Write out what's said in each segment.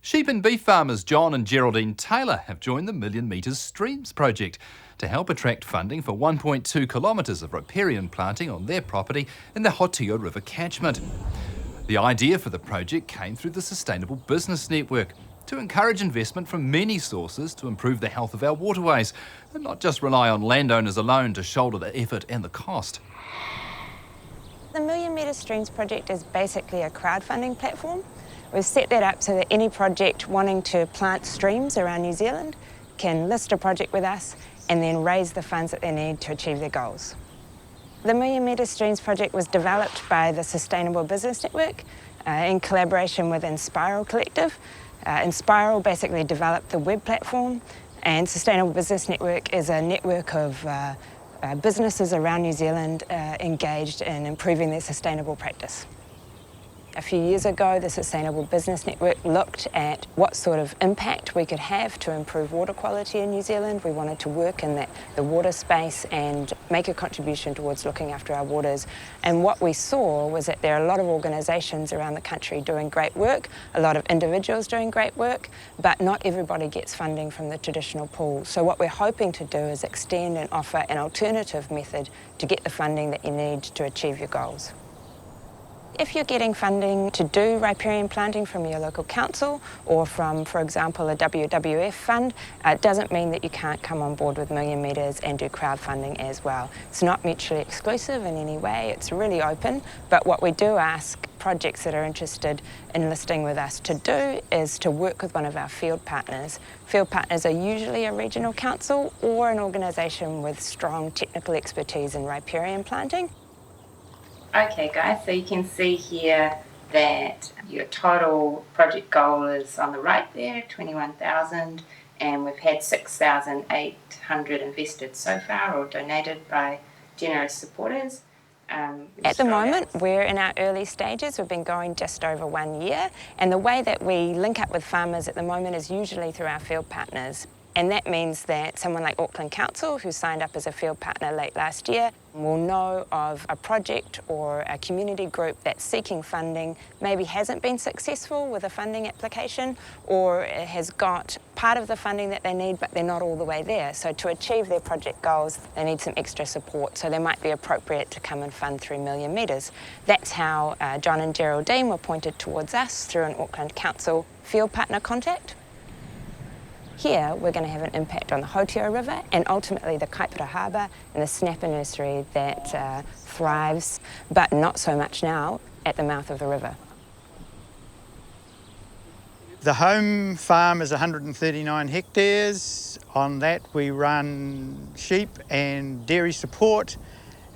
Sheep and beef farmers John and Geraldine Taylor have joined the Million Metres Streams project to help attract funding for 1.2 kilometres of riparian planting on their property in the Hotio River catchment. The idea for the project came through the Sustainable Business Network to encourage investment from many sources to improve the health of our waterways and not just rely on landowners alone to shoulder the effort and the cost. The Million Metres Streams project is basically a crowdfunding platform. We've set that up so that any project wanting to plant streams around New Zealand can list a project with us and then raise the funds that they need to achieve their goals. The Million Metres Streams project was developed by the Sustainable Business Network in collaboration with Inspiral Collective. Inspiral basically developed the web platform, and Sustainable Business Network is a network of businesses around New Zealand engaged in improving their sustainable practice. A few years ago, the Sustainable Business Network looked at what sort of impact we could have to improve water quality in New Zealand. We wanted to work in the water space and make a contribution towards looking after our waters. And what we saw was that there are a lot of organisations around the country doing great work, a lot of individuals doing great work, but not everybody gets funding from the traditional pool. So what we're hoping to do is extend and offer an alternative method to get the funding that you need to achieve your goals. If you're getting funding to do riparian planting from your local council or from, for example, a WWF fund, it doesn't mean that you can't come on board with Million Metres and do crowdfunding as well. It's not mutually exclusive in any way, it's really open, but what we do ask projects that are interested in listing with us to do is to work with one of our field partners. Field partners are usually a regional council or an organisation with strong technical expertise in riparian planting. Okay guys, so you can see here that your total project goal is on the right there, 21,000, and we've had 6,800 invested so far or donated by generous supporters. At the moment, we're in our early stages. We've been going just over 1 year, and the way that we link up with farmers at the moment is usually through our field partners. And that means that someone like Auckland Council, who signed up as a field partner late last year, will know of a project or a community group that's seeking funding, maybe hasn't been successful with a funding application, or has got part of the funding that they need, but they're not all the way there. So to achieve their project goals, they need some extra support, so they might be appropriate to come and fund through Million Metres. That's how John and Geraldine were pointed towards us through an Auckland Council field partner contact. Here, we're going to have an impact on the Hotio River and ultimately the Kaipara Harbour and the snapper nursery that thrives, but not so much now, at the mouth of the river. The home farm is 139 hectares. On that we run sheep and dairy support.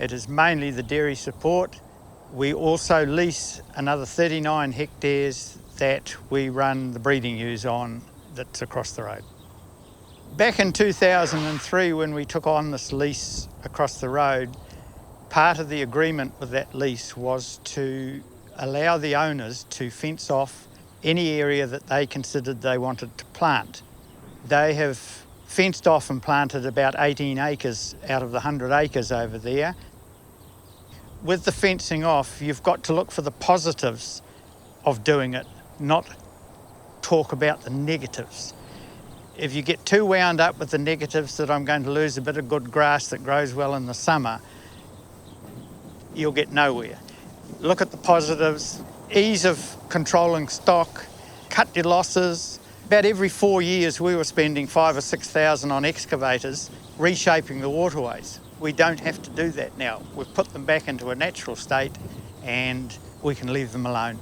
It is mainly the dairy support. We also lease another 39 hectares that we run the breeding ewes on, that's across the road. Back in 2003, when we took on this lease across the road, part of the agreement with that lease was to allow the owners to fence off any area that they considered they wanted to plant. They have fenced off and planted about 18 acres out of the 100 acres over there. With the fencing off, you've got to look for the positives of doing it, not talk about the negatives. If you get too wound up with the negatives that I'm going to lose a bit of good grass that grows well in the summer, you'll get nowhere. Look at the positives, ease of controlling stock, cut your losses. About every 4 years we were spending 5,000 or 6,000 on excavators reshaping the waterways. We don't have to do that now. We've put them back into a natural state and we can leave them alone.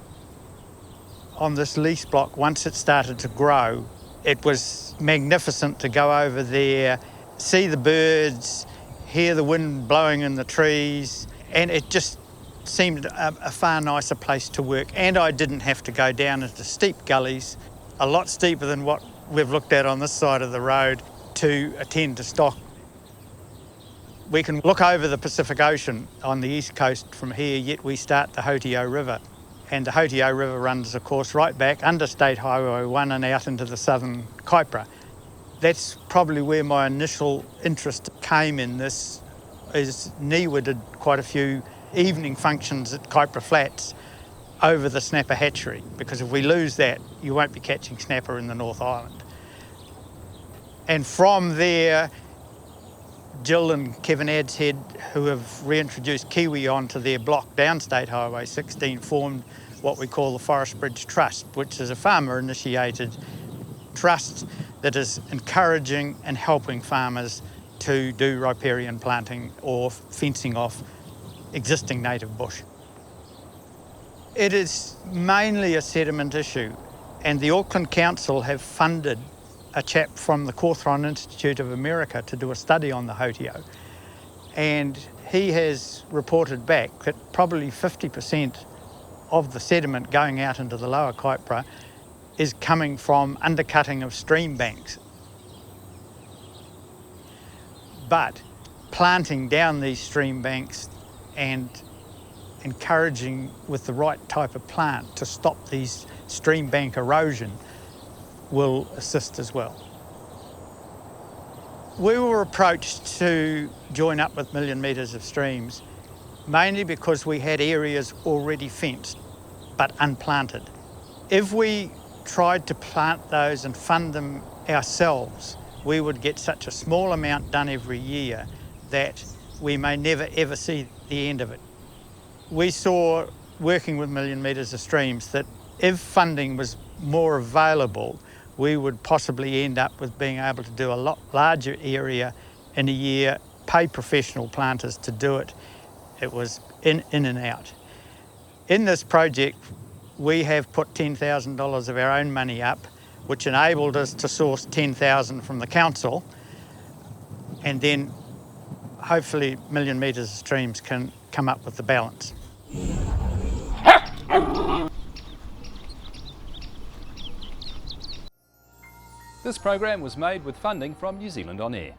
On this lease block, once it started to grow, it was magnificent to go over there, see the birds, hear the wind blowing in the trees, and it just seemed a far nicer place to work. And I didn't have to go down into steep gullies, a lot steeper than what we've looked at on this side of the road, to attend to stock. We can look over the Pacific Ocean on the east coast from here, yet we start the Hotio River. And the Hotio River runs, of course, right back under State Highway 1 and out into the southern Kaipara. That's probably where my initial interest came in this, is Niwa did quite a few evening functions at Kaipara Flats, over the snapper hatchery, because if we lose that, you won't be catching snapper in the North Island. And from there, Jill and Kevin Adshead, who have reintroduced kiwi onto their block down State Highway 16, formed what we call the Forest Bridge Trust, which is a farmer-initiated trust that is encouraging and helping farmers to do riparian planting or fencing off existing native bush. It is mainly a sediment issue, and the Auckland Council have funded a chap from the Cawthron Institute of America to do a study on the hoteo, and he has reported back that probably 50% of the sediment going out into the lower Kaipara is coming from undercutting of stream banks. But planting down these stream banks and encouraging with the right type of plant to stop these stream bank erosion will assist as well. We were approached to join up with Million Metres of Streams mainly because we had areas already fenced but unplanted. If we tried to plant those and fund them ourselves, we would get such a small amount done every year that we may never ever see the end of it. We saw, working with Million Metres of Streams, that if funding was more available, we would possibly end up with being able to do a lot larger area in a year, pay professional planters to do it. It was in and out. In this project, we have put $10,000 of our own money up, which enabled us to source $10,000 from the council, and then hopefully Million Metres of Streams can come up with the balance. This program was made with funding from New Zealand On Air.